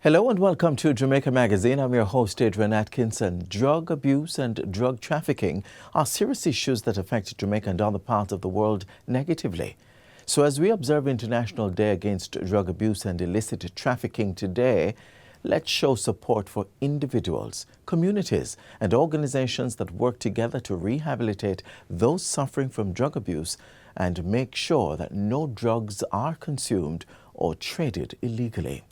Hello and welcome to Jamaica Magazine. I'm your host, Adrian Atkinson. Drug abuse and drug trafficking are serious issues that affect Jamaica and other parts of the world negatively. So as we observe International Day Against Drug Abuse and Illicit Trafficking today, let's show support for individuals, communities and organizations that work together to rehabilitate those suffering from drug abuse and make sure that no drugs are consumed or traded illegally.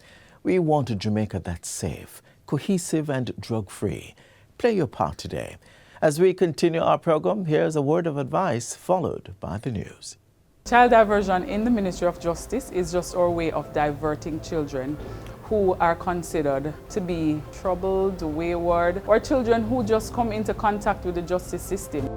We want a Jamaica that's safe, cohesive and drug-free. Play your part today. As we continue our program, here's a word of advice followed by the news. Child diversion in the Ministry of Justice is just our way of diverting children who are considered to be troubled, wayward, or children who just come into contact with the justice system.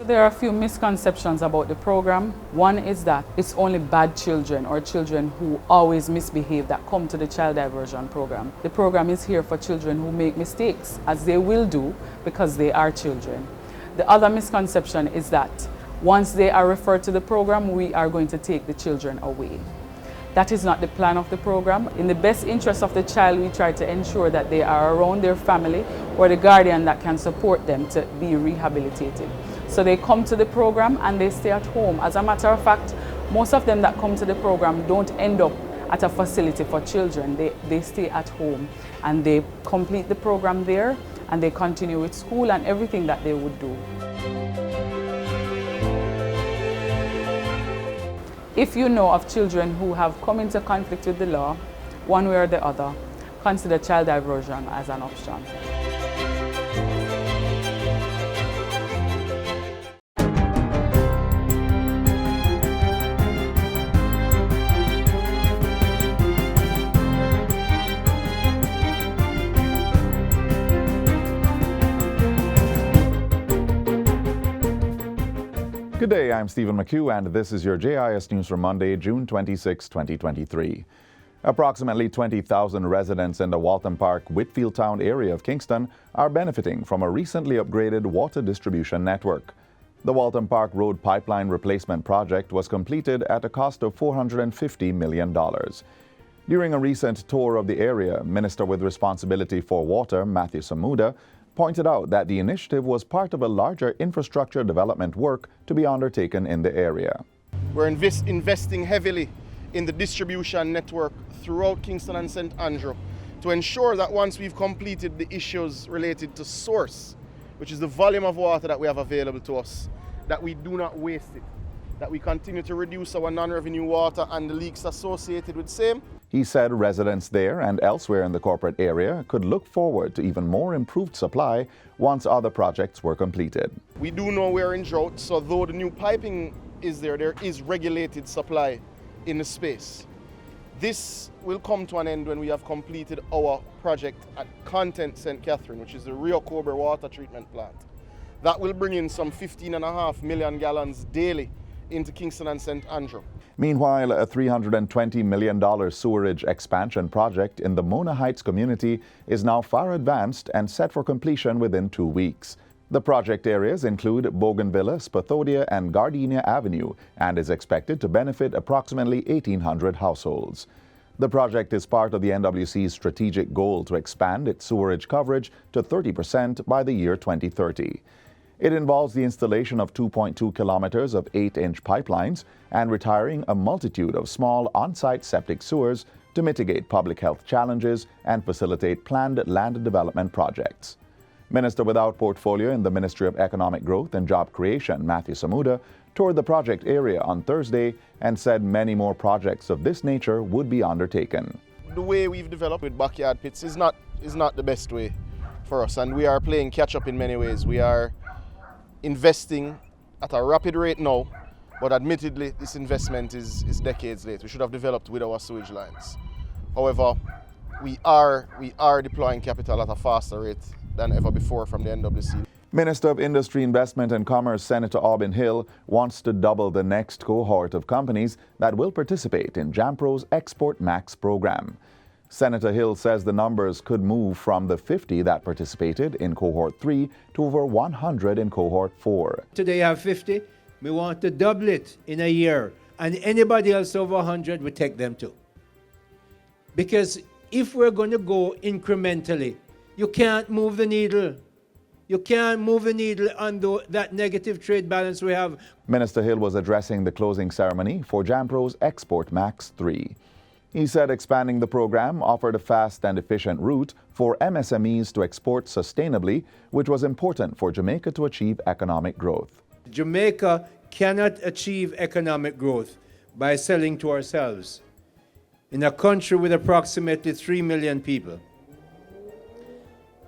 There are a few misconceptions about the program. One is that it's only bad children or children who always misbehave that come to the child diversion program. The program is here for children who make mistakes, as they will do because they are children. The other misconception is that once they are referred to the program, we are going to take the children away. That is not the plan of the program. In the best interest of the child, we try to ensure that they are around their family or the guardian that can support them to be rehabilitated. So they come to the program and they stay at home. As a matter of fact, most of them that come to the program don't end up at a facility for children. They stay at home and they complete the program there and they continue with school and everything that they would do. If you know of children who have come into conflict with the law, one way or the other, consider child diversion as an option. Good day, I'm Stephen McHugh, and this is your JIS News for Monday, June 26, 2023. Approximately 20,000 residents in the Waltham Park, Whitfield Town area of Kingston are benefiting from a recently upgraded water distribution network. The Waltham Park Road Pipeline Replacement Project was completed at a cost of $450 million. During a recent tour of the area, Minister with Responsibility for Water, Matthew Samuda, pointed out that the initiative was part of a larger infrastructure development work to be undertaken in the area. We're investing heavily in the distribution network throughout Kingston and St. Andrew to ensure that once we've completed the issues related to source, which is the volume of water that we have available to us, that we do not waste it, that we continue to reduce our non-revenue water and the leaks associated with same. He said residents there and elsewhere in the corporate area could look forward to even more improved supply once other projects were completed. We do know we're in drought, so though the new piping is there is regulated supply in the space. This will come to an end when we have completed our project at Content St. Catherine, which is the Rio Cobre water treatment plant. That will bring in some 15.5 million gallons daily into Kingston and St. Andrew. Meanwhile, a $320 million sewerage expansion project in the Mona Heights community is now far advanced and set for completion within 2 weeks. The project areas include Bougainvillea, Spathodia, and Gardenia Avenue and is expected to benefit approximately 1,800 households. The project is part of the NWC's strategic goal to expand its sewerage coverage to 30% by the year 2030. It involves the installation of 2.2 kilometers of 8-inch pipelines and retiring a multitude of small on-site septic sewers to mitigate public health challenges and facilitate planned land development projects. Minister without portfolio in the Ministry of Economic Growth and Job Creation, Matthew Samuda, toured the project area on Thursday and said many more projects of this nature would be undertaken. The way we've developed with backyard pits is not the best way for us, and we are playing catch up in many ways. We are investing at a rapid rate now, but admittedly this investment is decades late. We should have developed with our sewage lines. However, we are deploying capital at a faster rate than ever before from the NWC. Minister of Industry, Investment and Commerce, Senator Aubin Hill, wants to double the next cohort of companies that will participate in JAMPRO's Export Max program. Senator Hill says the numbers could move from the 50 that participated in Cohort 3 to over 100 in Cohort 4. Today I have 50. We want to double it in a year and anybody else over 100, we take them too. Because if we're going to go incrementally, you can't move the needle. You can't move the needle on that negative trade balance we have. Minister Hill was addressing the closing ceremony for JAMPRO's Export Max 3. He said expanding the program offered a fast and efficient route for MSMEs to export sustainably, which was important for Jamaica to achieve economic growth. Jamaica cannot achieve economic growth by selling to ourselves in a country with approximately 3 million people.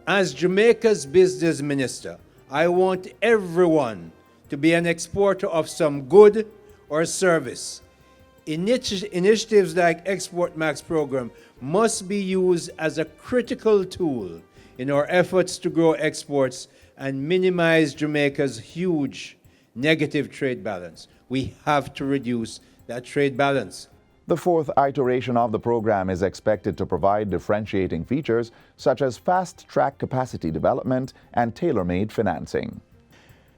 As Jamaica's business minister, I want everyone to be an exporter of some good or service. Initiatives like Export Max program must be used as a critical tool in our efforts to grow exports and minimize Jamaica's huge negative trade balance. We have to reduce that trade balance. The fourth iteration of the program is expected to provide differentiating features such as fast-track capacity development and tailor-made financing.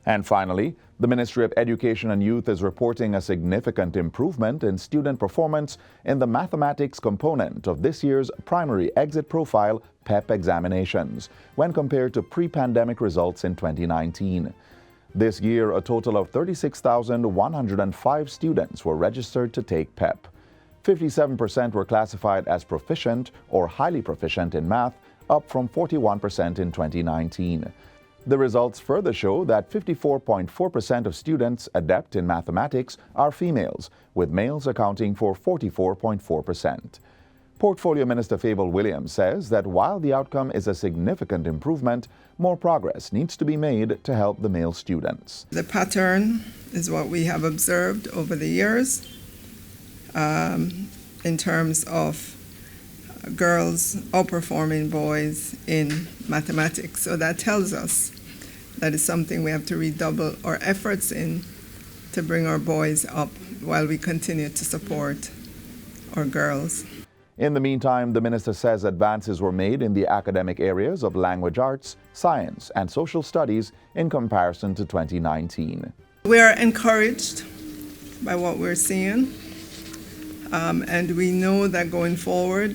And finally, the Ministry of Education and Youth is reporting a significant improvement in student performance in the mathematics component of this year's primary exit profile PEP examinations when compared to pre-pandemic results in 2019. This year, a total of 36,105 students were registered to take PEP. 57% were classified as proficient or highly proficient in math, up from 41% in 2019. The results further show that 54.4% of students adept in mathematics are females, with males accounting for 44.4%. Portfolio Minister Fable Williams says that while the outcome is a significant improvement, more progress needs to be made to help the male students. The pattern is what we have observed over the years. In terms of girls outperforming boys in mathematics. So that tells us that is something we have to redouble our efforts in to bring our boys up while we continue to support our girls. In the meantime, the minister says advances were made in the academic areas of language arts, science, and social studies in comparison to 2019. We are encouraged by what we're seeing. And we know that going forward,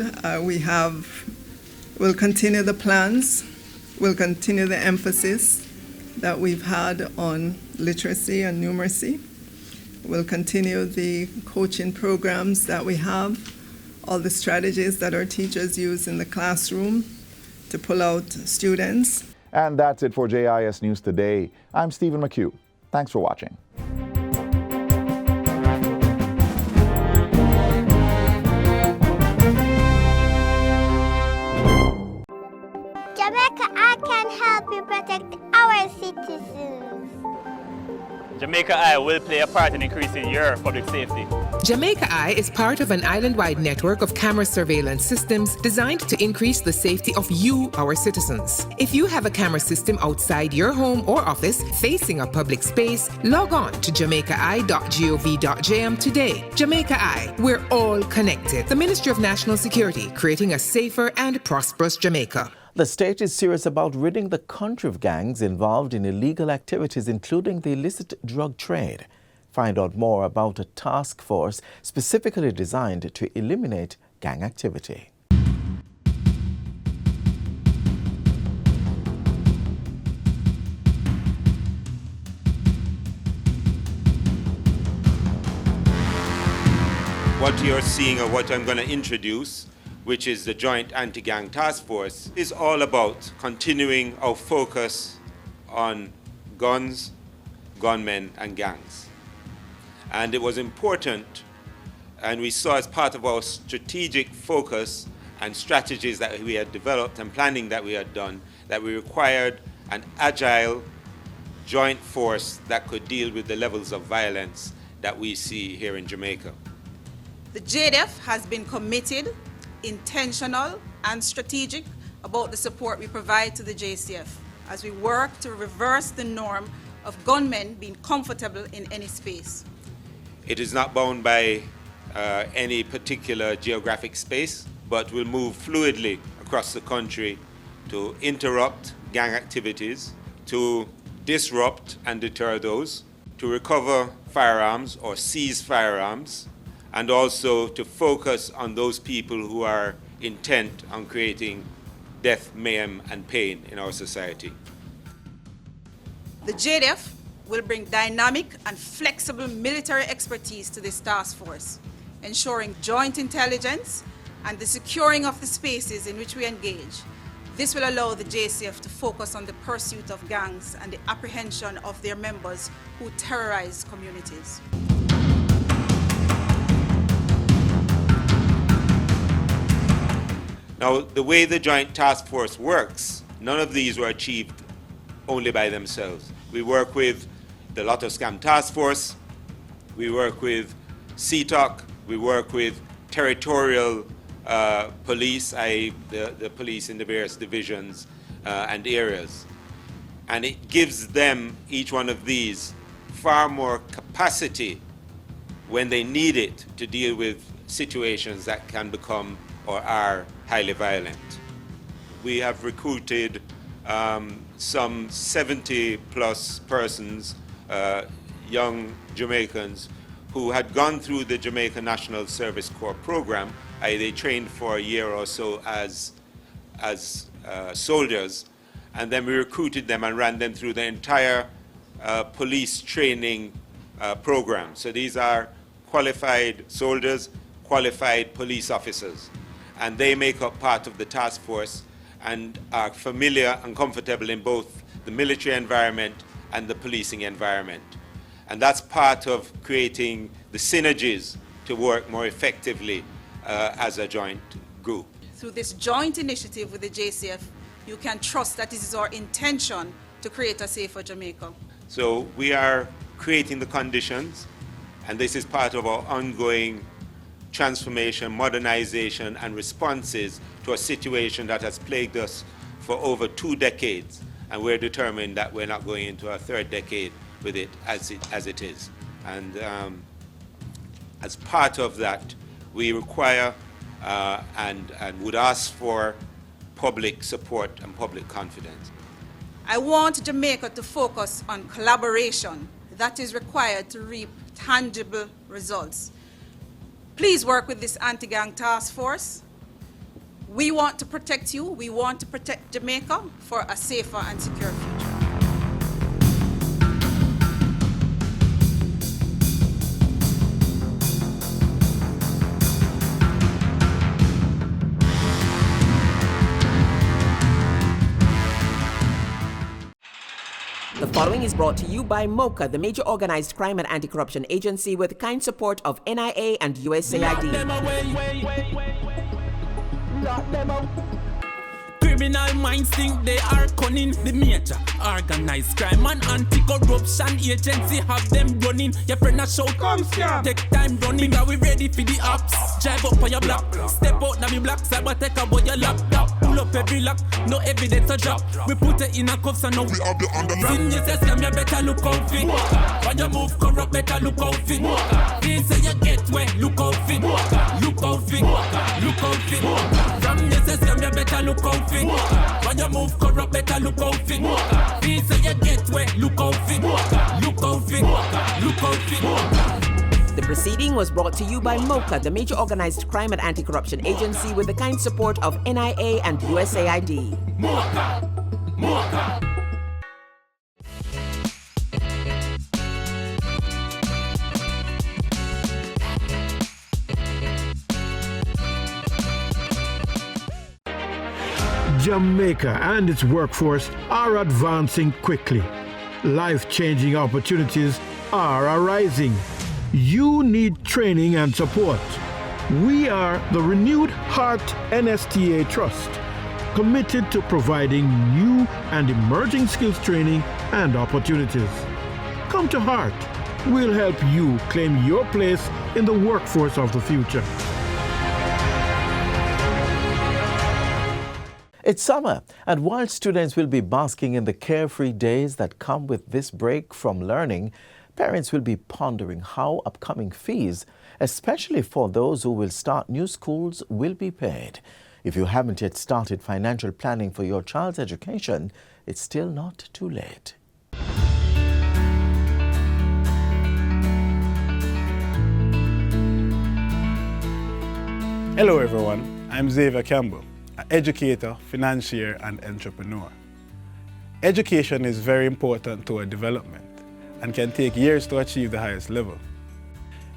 we'll continue the plans, we'll continue the emphasis that we've had on literacy and numeracy. We'll continue the coaching programs that we have, all the strategies that our teachers use in the classroom to pull out students. And that's it for JIS News Today. I'm Stephen McHugh. Thanks for watching. Jamaica Eye can help you protect our citizens. Jamaica Eye will play a part in increasing your public safety. Jamaica Eye is part of an island-wide network of camera surveillance systems designed to increase the safety of you, our citizens. If you have a camera system outside your home or office facing a public space, log on to jamaicaeye.gov.jm today. Jamaica Eye, we're all connected. The Ministry of National Security, creating a safer and prosperous Jamaica. The state is serious about ridding the country of gangs involved in illegal activities, including the illicit drug trade. Find out more about a task force specifically designed to eliminate gang activity. What you're seeing or what I'm going to introduce, which is the Joint Anti-Gang Task Force, is all about continuing our focus on guns, gunmen, and gangs. And it was important, and we saw as part of our strategic focus and strategies that we had developed and planning that we had done, that we required an agile joint force that could deal with the levels of violence that we see here in Jamaica. The JDF has been committed, intentional and strategic about the support we provide to the JCF as we work to reverse the norm of gunmen being comfortable in any space. It is not bound by any particular geographic space, but will move fluidly across the country to interrupt gang activities, to disrupt and deter those, to recover firearms or seize firearms, and also to focus on those people who are intent on creating death, mayhem, and pain in our society. The JDF will bring dynamic and flexible military expertise to this task force, ensuring joint intelligence and the securing of the spaces in which we engage. This will allow the JCF to focus on the pursuit of gangs and the apprehension of their members who terrorize communities. Now, the way the Joint Task Force works, none of these were achieved only by themselves. We work with the Lotto Scam Task Force, we work with CTOC, we work with territorial police, i.e. the police in the various divisions and areas. And it gives them, each one of these, far more capacity when they need it to deal with situations that can become or are highly violent. We have recruited some 70 plus persons, young Jamaicans, who had gone through the Jamaica National Service Corps program. They trained for a year or so as soldiers, and then we recruited them and ran them through the entire police training program. So these are qualified soldiers, qualified police officers, and they make up part of the task force and are familiar and comfortable in both the military environment and the policing environment. And that's part of creating the synergies to work more effectively as a joint group. Through this joint initiative with the JCF, you can trust that this is our intention to create a safer Jamaica. So we are creating the conditions, and this is part of our ongoing transformation, modernization, and responses to a situation that has plagued us for over 2 decades. And we're determined that we're not going into a 3rd decade with it as it is. And as part of that, we require and would ask for public support and public confidence. I want Jamaica to focus on collaboration that is required to reap tangible results. Please work with this anti-gang task force. We want to protect you. We want to protect Jamaica for a safer and secure future. The following is brought to you by Mocha, the major organized crime and anti-corruption agency with kind support of NIA and USAID. Criminal minds think they are cunning. The major organized crime and anti-corruption agency have them running. Your friend a shout, come scam. Take time running, because we ready for the ops. Drive up on your block, step out now me block. Cyber take about your laptop, pull up every lock, no evidence a drop. We put it in a cuffs and now we have the underground. Sin you say scam, you better look out fit. When you move corrupt, better look out fit. They say you get wet, look out fit. Look out fit, look out fit. From you say scam, you better look out fit. When you move corrupt, better look out fit. They say you get wet, look out fit. Look out fit, look out fit. The proceeding was brought to you by Mocha, the major organized crime and anti-corruption agency with the kind support of NIA and USAID. Mocha, Mocha. Jamaica and its workforce are advancing quickly. Life-changing opportunities are arising. You need training and support. We are the Renewed Heart NSTA Trust, committed to providing new and emerging skills training and opportunities. Come to Heart. We'll help you claim your place in the workforce of the future. It's summer, and while students will be basking in the carefree days that come with this break from learning, parents will be pondering how upcoming fees, especially for those who will start new schools, will be paid. If you haven't yet started financial planning for your child's education, it's still not too late. Hello everyone, I'm Xavier Campbell, an educator, financier and entrepreneur. Education is very important to our development and can take years to achieve the highest level.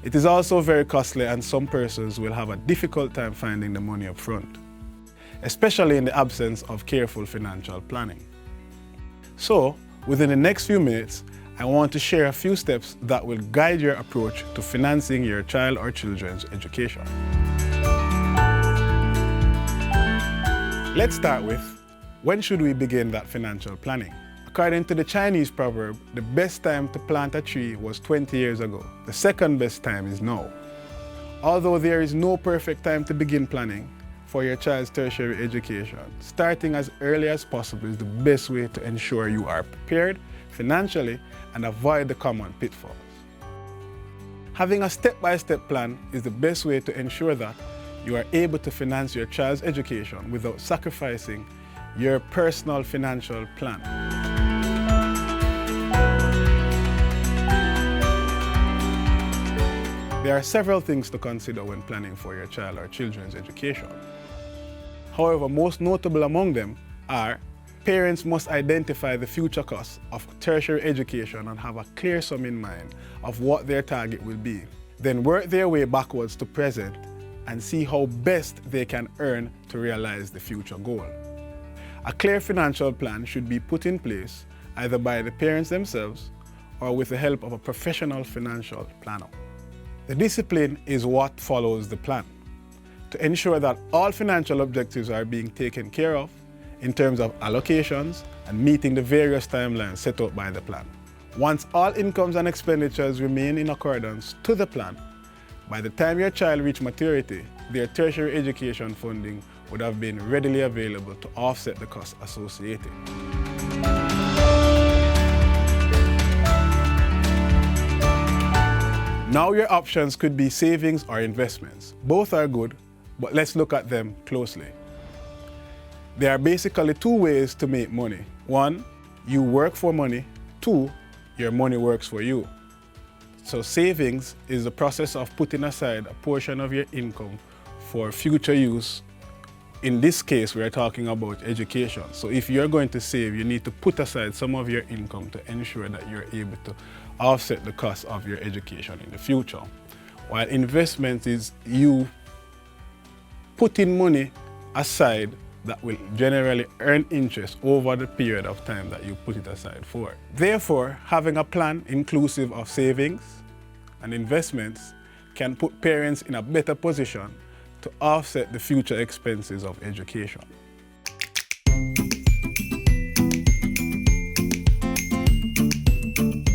It is also very costly and some persons will have a difficult time finding the money up front, especially in the absence of careful financial planning. So, within the next few minutes, I want to share a few steps that will guide your approach to financing your child or children's education. Let's start with, when should we begin that financial planning? According to the Chinese proverb, the best time to plant a tree was 20 years ago. The second best time is now. Although there is no perfect time to begin planning for your child's tertiary education, starting as early as possible is the best way to ensure you are prepared financially and avoid the common pitfalls. Having a step-by-step plan is the best way to ensure that you are able to finance your child's education without sacrificing your personal financial plan. There are several things to consider when planning for your child or children's education. However, most notable among them are parents must identify the future costs of tertiary education and have a clear sum in mind of what their target will be. Then work their way backwards to present and see how best they can earn to realize the future goal. A clear financial plan should be put in place either by the parents themselves or with the help of a professional financial planner. The discipline is what follows the plan to ensure that all financial objectives are being taken care of in terms of allocations and meeting the various timelines set out by the plan. Once all incomes and expenditures remain in accordance to the plan, by the time your child reaches maturity, their tertiary education funding would have been readily available to offset the costs associated. Now your options could be savings or investments. Both are good, but let's look at them closely. There are basically two ways to make money. One, you work for money. Two, your money works for you. So savings is the process of putting aside a portion of your income for future use. In this case, we are talking about education. So if you're going to save, you need to put aside some of your income to ensure that you're able to offset the cost of your education in the future. While investment is you putting money aside that will generally earn interest over the period of time that you put it aside for. Therefore, having a plan inclusive of savings and investments can put parents in a better position to offset the future expenses of education.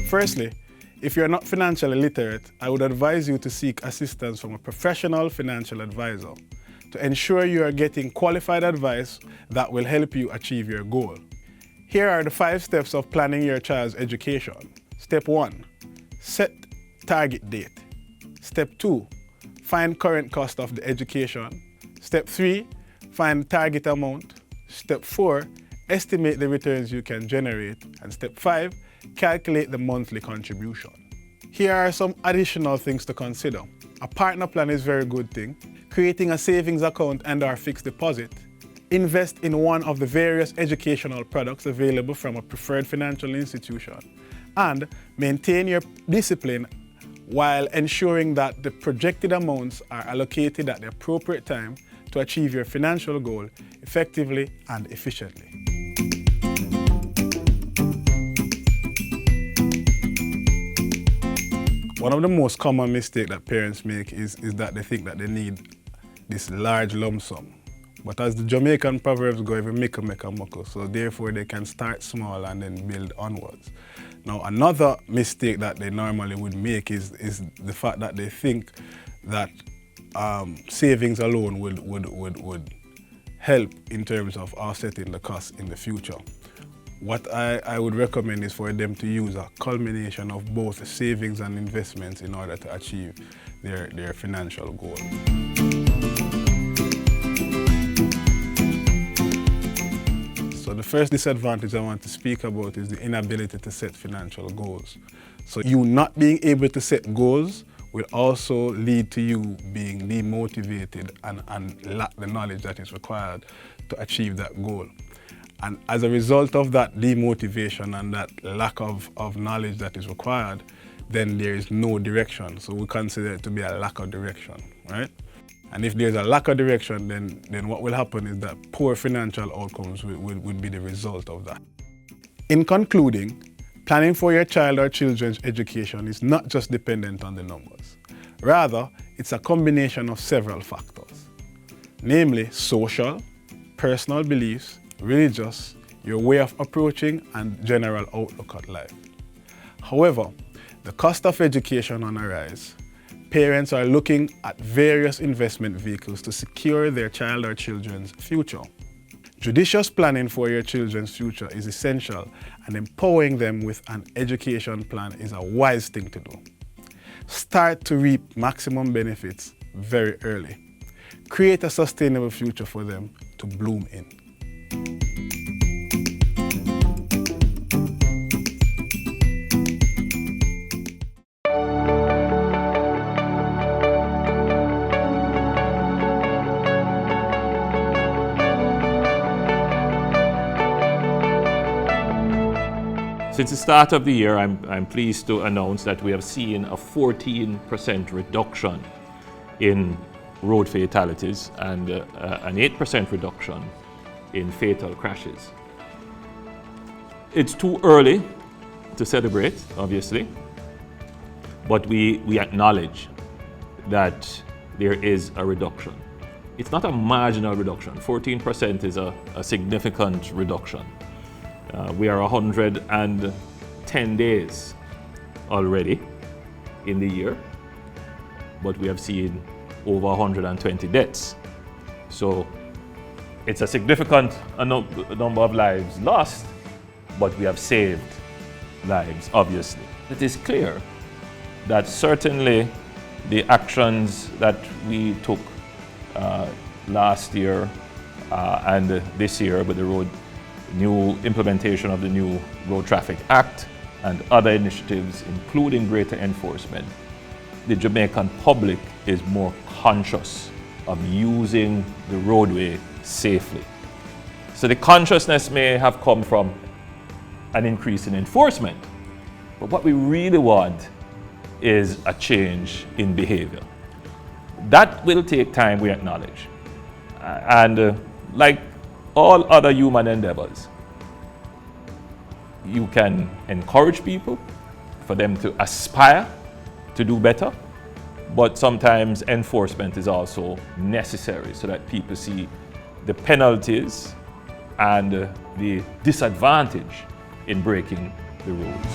Firstly, if you're not financially literate, I would advise you to seek assistance from a professional financial advisor to ensure you are getting qualified advice that will help you achieve your goal. Here are the 5 steps of planning your child's education. Step 1, set target date. Step 2, find current cost of the education. Step 3, find target amount. Step 4, estimate the returns you can generate. And step 5, calculate the monthly contribution. Here are some additional things to consider. A partner plan is a very good thing. Creating a savings account and/or fixed deposit. Invest in one of the various educational products available from a preferred financial institution. And maintain your discipline while ensuring that the projected amounts are allocated at the appropriate time to achieve your financial goal effectively and efficiently. One of the most common mistakes that parents make is that they think that they need this large lump sum. But as the Jamaican proverbs go, every make a muckle, so therefore they can start small and then build onwards. Now another mistake that they normally would make is the fact that they think that savings alone would help in terms of offsetting the costs in the future. What I would recommend is for them to use a culmination of both savings and investments in order to achieve their financial goal. So the first disadvantage I want to speak about is the inability to set financial goals. So you not being able to set goals will also lead to you being demotivated and lack the knowledge that is required to achieve that goal. And as a result of that demotivation and that lack of knowledge that is required, then there is no direction. So we consider it to be a lack of direction, right? And if there's a lack of direction, then what will happen is that poor financial outcomes will be the result of that. In concluding, planning for your child or children's education is not just dependent on the numbers. Rather, it's a combination of several factors, namely social, personal beliefs, religious, your way of approaching, and general outlook at life. However, the cost of education on a rise. Parents are looking at various investment vehicles to secure their child or children's future. Judicious planning for your children's future is essential, and empowering them with an education plan is a wise thing to do. Start to reap maximum benefits very early. Create a sustainable future for them to bloom in. Since the start of the year, I'm pleased to announce that we have seen a 14% reduction in road fatalities and an 8% reduction in fatal crashes. It's too early to celebrate, obviously, but we acknowledge that there is a reduction. It's not a marginal reduction. 14% is a significant reduction. We are 110 days already in the year, but we have seen over 120 deaths. So it's a significant number of lives lost, but we have saved lives, obviously. It is clear that certainly the actions that we took last year and this year with the new implementation of the new Road Traffic Act and other initiatives, including greater enforcement, the Jamaican public is more conscious of using the roadway safely. So the consciousness may have come from an increase in enforcement, but what we really want is a change in behavior. That will take time, we acknowledge. And like all other human endeavors, you can encourage people for them to aspire to do better, but sometimes enforcement is also necessary so that people see the penalties and the disadvantage in breaking the rules.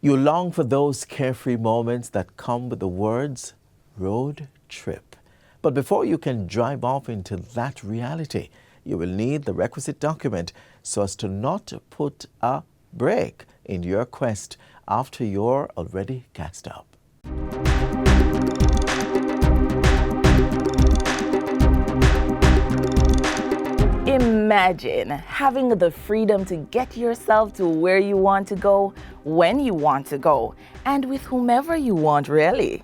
You long for those carefree moments that come with the words road trip. But before you can drive off into that reality, you will need the requisite document so as to not put a break in your quest after you're already gassed up. Imagine having the freedom to get yourself to where you want to go, when you want to go, and with whomever you want, really.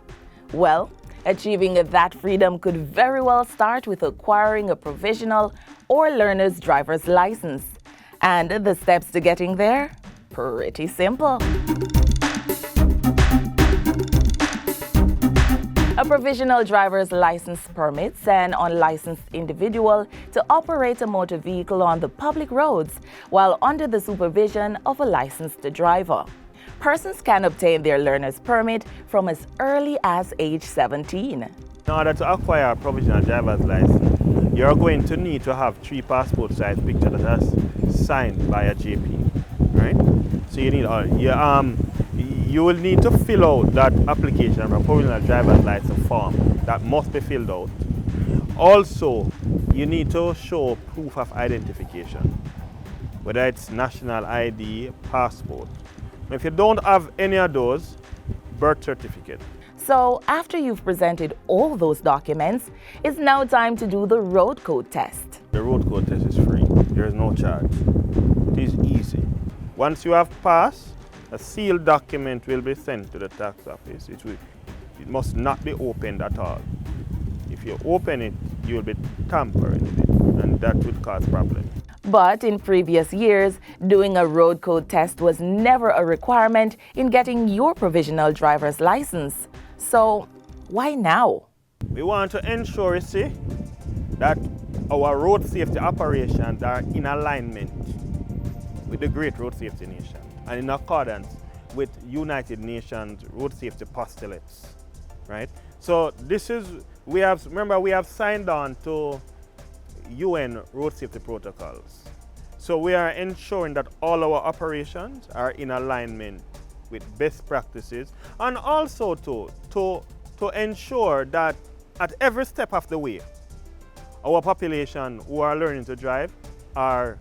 Well, achieving that freedom could very well start with acquiring a provisional or learner's driver's license. And the steps to getting there? Pretty simple. A provisional driver's license permits an unlicensed individual to operate a motor vehicle on the public roads while under the supervision of a licensed driver. Persons can obtain their learner's permit from as early as age 17. In order to acquire a provisional driver's license, you're going to need to have 3 passport-size pictures that are signed by a JP, right? So you need you will need to fill out that application of a provisional driver's license form that must be filled out. Also, you need to show proof of identification, whether it's national ID, passport. If you don't have any of those, birth certificate. So after you've presented all those documents, it's now time to do the road code test. The road code test is free. There is no charge. It is easy. Once you have passed, a sealed document will be sent to the tax office. It must not be opened at all. If you open it, you will be tampering with it, and that would cause problems. But in previous years, doing a road code test was never a requirement in getting your provisional driver's license. So why now? We want to ensure, you see, that our road safety operations are in alignment with the Great Road Safety Nation and in accordance with United Nations road safety postulates, right? So we have signed on to UN road safety protocols. So we are ensuring that all our operations are in alignment with best practices, and also to ensure that at every step of the way, our population who are learning to drive are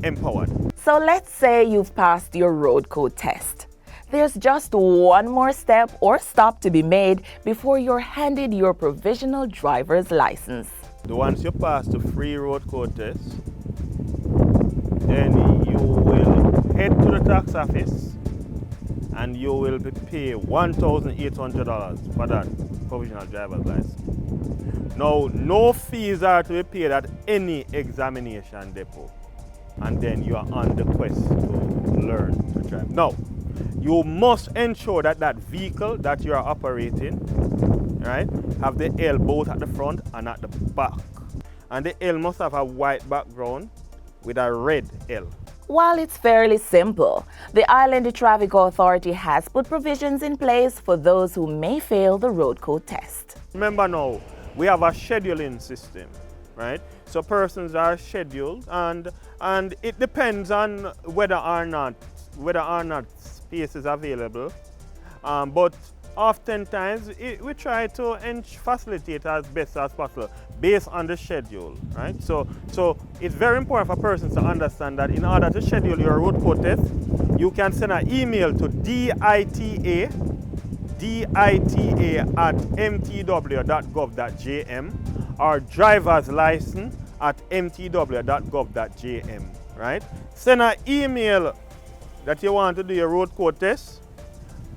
empowered. So let's say you've passed your road code test. There's just one more step or stop to be made before you're handed your provisional driver's license. Once you pass the free road code test, then you will head to the tax office and you will pay $1,800 for that provisional driver's license. Now, no fees are to be paid at any examination depot, and then you are on the quest to learn to drive. Now, you must ensure that that vehicle that you are operating, right, have the L both at the front and at the back. And the L must have a white background with a red L. While it's fairly simple, the Island Traffic Authority has put provisions in place for those who may fail the road code test. Remember now, we have a scheduling system, right? So persons are scheduled, and it depends on whether or not space is available. But oftentimes we try to facilitate as best as possible based on the schedule, right? So it's very important for persons to understand that in order to schedule your road code test, you can send an email to dita@mtw.gov.jm or driver's license at mtw.gov.jm, right? Send an email that you want to do your road code test,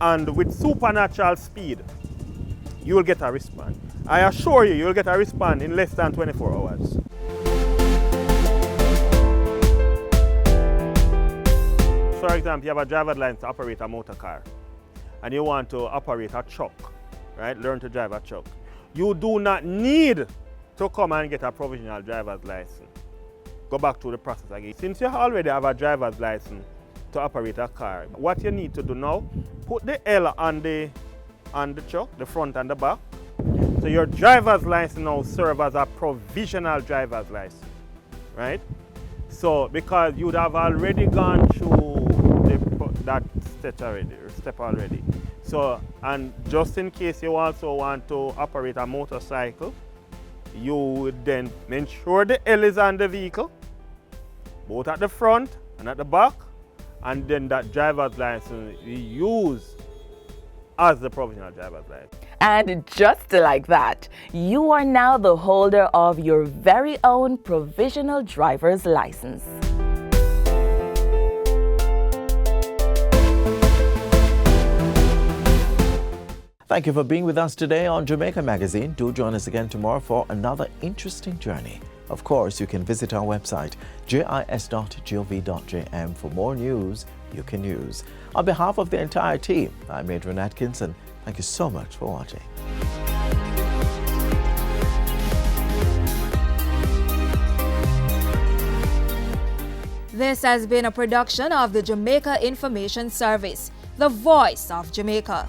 and with supernatural speed, you will get a response. I assure you, you'll get a response in less than 24 hours. For example, you have a driver's license to operate a motor car, and you want to operate a truck, right? Learn to drive a truck. You do not need to come and get a provisional driver's license. Go back to the process again. Since you already have a driver's license to operate a car, what you need to do now, put the L on the truck, the front and the back. So your driver's license now serves as a provisional driver's license, right? So because you'd have already gone through that step already. So, and just in case you also want to operate a motorcycle, you would then ensure the L is on the vehicle, both at the front and at the back, and then that driver's license you use as the provisional driver's license. And just like that, you are now the holder of your very own provisional driver's license. Thank you for being with us today on Jamaica Magazine. Do join us again tomorrow for another interesting journey. Of course, you can visit our website, jis.gov.jm, for more news you can use. On behalf of the entire team, I'm Adrian Atkinson. Thank you so much for watching. This has been a production of the Jamaica Information Service, the voice of Jamaica.